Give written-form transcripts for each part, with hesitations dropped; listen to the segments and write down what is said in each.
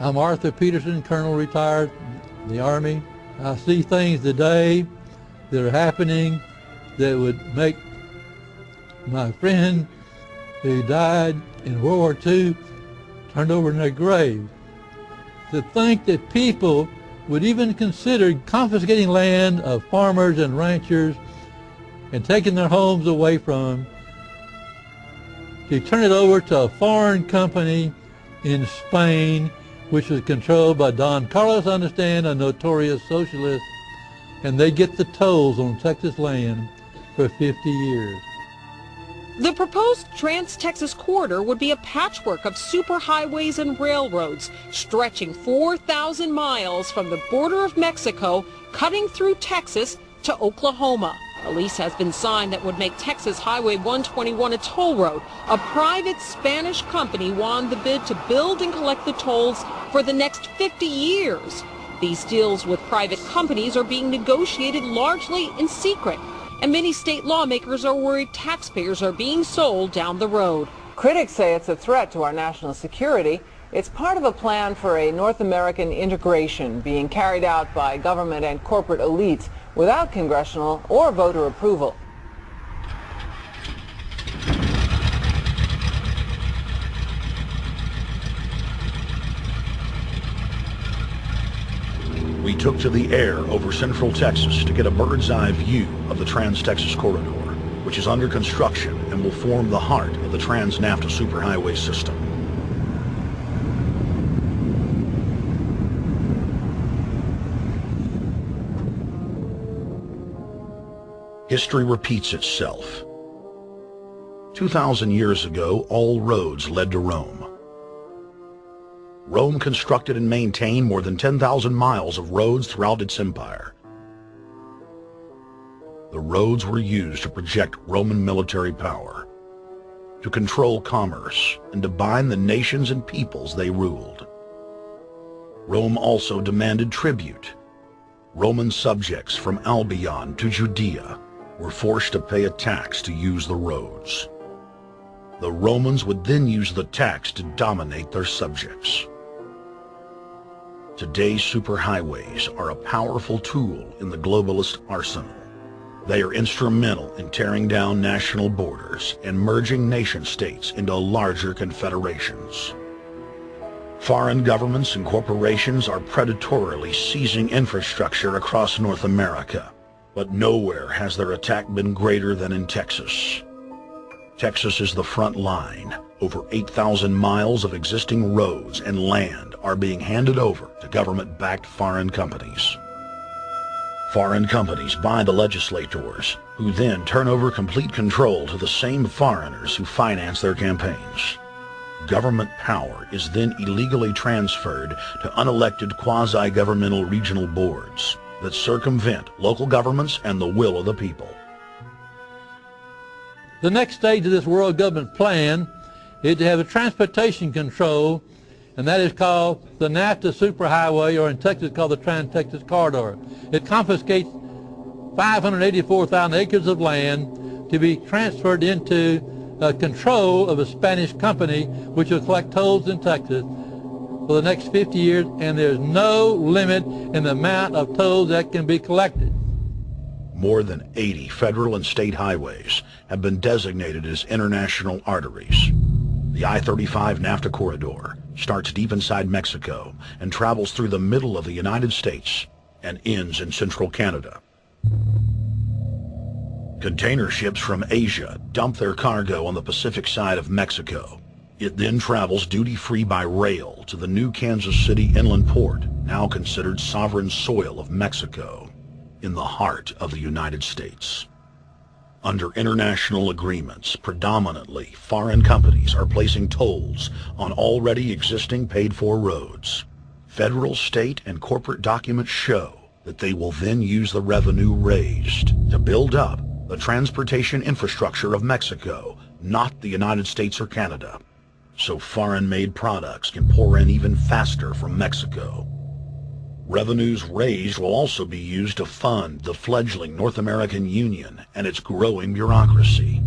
I'm Arthur Peterson, Colonel retired in the Army. I see things today that are happening that would make my friend who died in World War II turned over in their grave. To think that people would even consider confiscating land of farmers and ranchers and taking their homes away from them to turn it over to a foreign company in Spain, which was controlled by Don Carlos, I understand, a notorious socialist, and they get the tolls on Texas land for 50 years. The proposed Trans-Texas corridor would be a patchwork of superhighways and railroads stretching 4,000 miles from the border of Mexico, cutting through Texas to Oklahoma. A lease has been signed that would make Texas Highway 121 a toll road. A private Spanish company won the bid to build and collect the tolls for the next 50 years. These deals with private companies are being negotiated largely in secret, and many state lawmakers are worried taxpayers are being sold down the road. Critics say it's a threat to our national security. It's part of a plan for a North American integration being carried out by government and corporate elites without congressional or voter approval. We took to the air over central Texas to get a bird's-eye view of the Trans-Texas Corridor, which is under construction and will form the heart of the Trans-NAFTA superhighway system. History repeats itself. 2,000 years ago, all roads led to Rome. Rome constructed and maintained more than 10,000 miles of roads throughout its empire. The roads were used to project Roman military power, to control commerce, and to bind the nations and peoples they ruled. Rome also demanded tribute. Roman subjects from Albion to Judea were forced to pay a tax to use the roads. The Romans would then use the tax to dominate their subjects. Today's superhighways are a powerful tool in the globalist arsenal. They are instrumental in tearing down national borders and merging nation-states into larger confederations. Foreign governments and corporations are predatorily seizing infrastructure across North America, but nowhere has their attack been greater than in Texas. Texas is the front line. Over 8,000 miles of existing roads and land are being handed over to government-backed foreign companies. Foreign companies buy the legislators, who then turn over complete control to the same foreigners who finance their campaigns. Government power is then illegally transferred to unelected quasi-governmental regional boards that circumvent local governments and the will of the people. The next stage of this world government plan is to have a transportation control, and that is called the NAFTA superhighway, or in Texas called the Trans-Texas Corridor. It confiscates 584,000 acres of land to be transferred into control of a Spanish company which will collect tolls in Texas for the next 50 years, and there's no limit in the amount of tolls that can be collected. More than 80 federal and state highways have been designated as international arteries. The I-35 NAFTA corridor starts deep inside Mexico and travels through the middle of the United States and ends in central Canada. Container ships from Asia dump their cargo on the Pacific side of Mexico. It then travels duty-free by rail to the new Kansas City inland port, now considered sovereign soil of Mexico, in the heart of the United States. Under international agreements, predominantly foreign companies are placing tolls on already existing paid-for roads. Federal, state, and corporate documents show that they will then use the revenue raised to build up the transportation infrastructure of Mexico, not the United States or Canada, so foreign-made products can pour in even faster from Mexico. Revenues raised will also be used to fund the fledgling North American Union and its growing bureaucracy.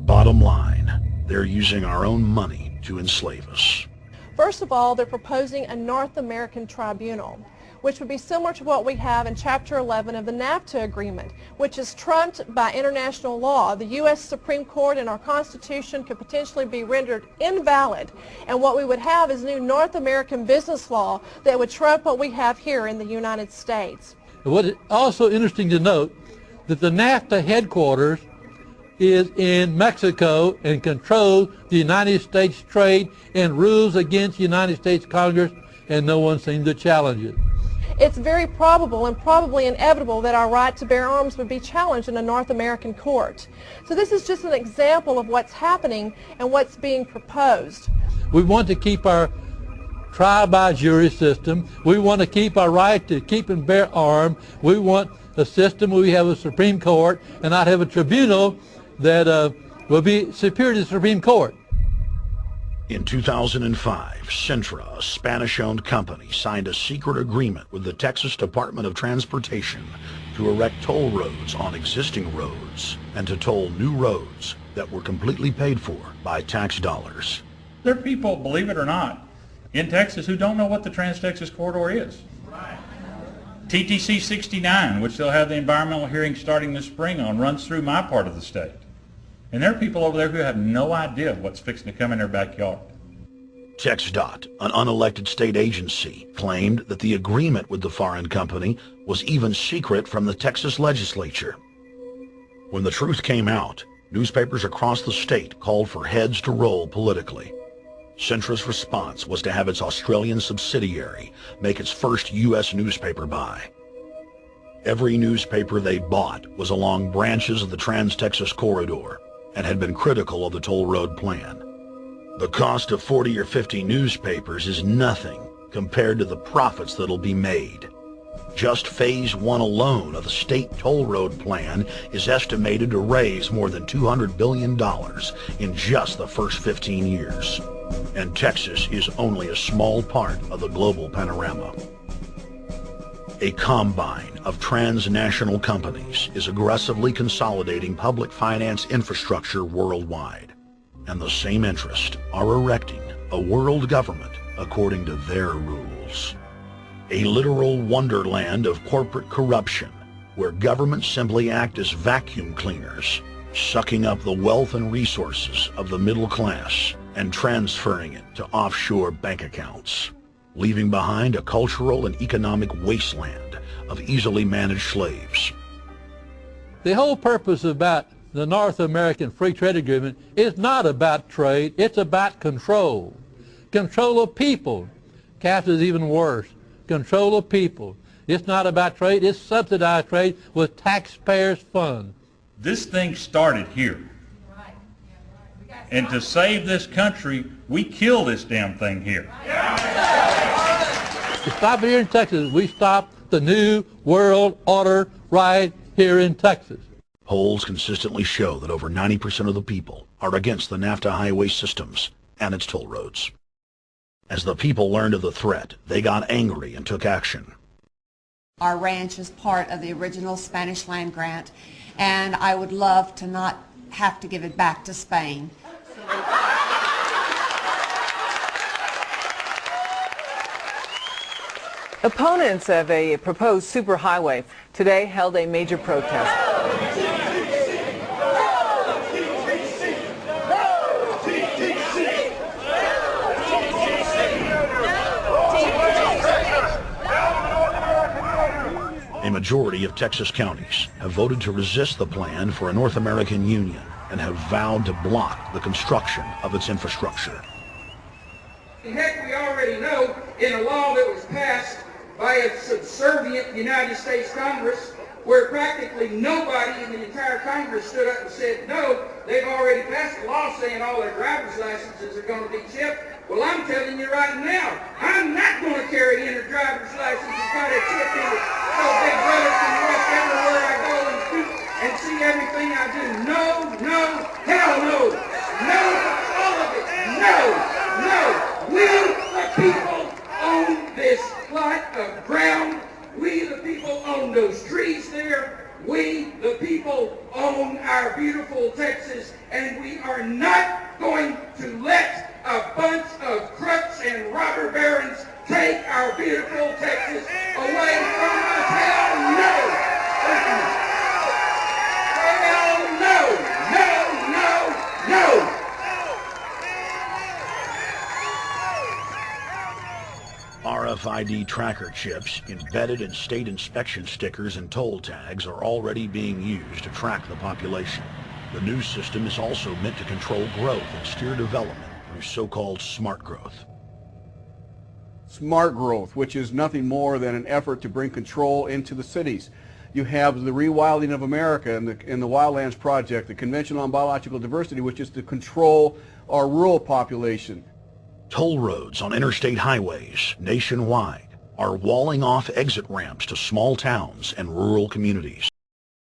Bottom line, they're using our own money to enslave us. First of all, they're proposing a North American tribunal, which would be similar to what we have in Chapter 11 of the NAFTA agreement, which is trumped by international law. The U.S. Supreme Court and our Constitution could potentially be rendered invalid, and what we would have is new North American business law that would trump what we have here in the United States. What is also interesting to note that the NAFTA headquarters is in Mexico and controls the United States trade and rules against the United States Congress, and no one seems to challenge it. It's very probable and probably inevitable that our right to bear arms would be challenged in a North American court. So this is just an example of what's happening and what's being proposed. We want to keep our trial by jury system. We want to keep our right to keep and bear arms. We want a system where we have a Supreme Court and not have a tribunal that will be superior to the Supreme Court. In 2005, Cintra, a Spanish-owned company, signed a secret agreement with the Texas Department of Transportation to erect toll roads on existing roads and to toll new roads that were completely paid for by tax dollars. There are people, believe it or not, in Texas who don't know what the Trans-Texas Corridor is. TTC 69, which they'll have the environmental hearing starting this spring on, runs through my part of the state. And there are people over there who have no idea what's fixing to come in their backyard. TxDOT, an unelected state agency, claimed that the agreement with the foreign company was even secret from the Texas legislature. When the truth came out, newspapers across the state called for heads to roll politically. Cintra's response was to have its Australian subsidiary make its first U.S. newspaper buy. Every newspaper they bought was along branches of the Trans-Texas Corridor and had been critical of the toll road plan. The cost of 40 or 50 newspapers is nothing compared to the profits that'll be made. Just Phase 1 alone of the state toll road plan is estimated to raise more than $200 billion in just the first 15 years. And Texas is only a small part of the global panorama. A combine of transnational companies is aggressively consolidating public finance infrastructure worldwide, and the same interests are erecting a world government according to their rules. A literal wonderland of corporate corruption, where governments simply act as vacuum cleaners, sucking up the wealth and resources of the middle class and transferring it to offshore bank accounts, leaving behind a cultural and economic wasteland of easily managed slaves. The whole purpose about the North American Free Trade Agreement is not about trade, it's about control. Control of people. CAFTA is even worse. Control of people. It's not about trade, it's subsidized trade with taxpayers' funds. This thing started here. And to save this country, we kill this damn thing here. To stop it here in Texas, we stop the new world order right here in Texas. Polls consistently show that over 90% of the people are against the NAFTA highway systems and its toll roads. As the people learned of the threat, they got angry and took action. Our ranch is part of the original Spanish land grant, and I would love to not have to give it back to Spain. Opponents of a proposed superhighway today held a major protest. A majority of Texas counties have voted to resist the plan for a North American Union and have vowed to block the construction of its infrastructure. Heck, we already know in a law that was passed by a subservient United States Congress, where practically nobody in the entire Congress stood up and said no, they've already passed a law saying all their driver's licenses are going to be chipped. Well, I'm telling you right now, I'm not going to carry in a driver's license that's got a chip in it so Big Brother can watch everywhere I go and see everything I do. No, no, hell no. No, all of it. No, no. We, the people, own this plot of ground. We, the people, own those trees there. We, the people, own our beautiful Texas, and we are not going to let a bunch of crooks and RFID tracker chips embedded in state inspection stickers and toll tags are already being used to track the population. The new system is also meant to control growth and steer development through so-called smart growth. Smart growth, which is nothing more than an effort to bring control into the cities. You have the rewilding of America in the Wildlands Project, the Convention on Biological Diversity, which is to control our rural population. Toll roads on interstate highways nationwide are walling off exit ramps to small towns and rural communities.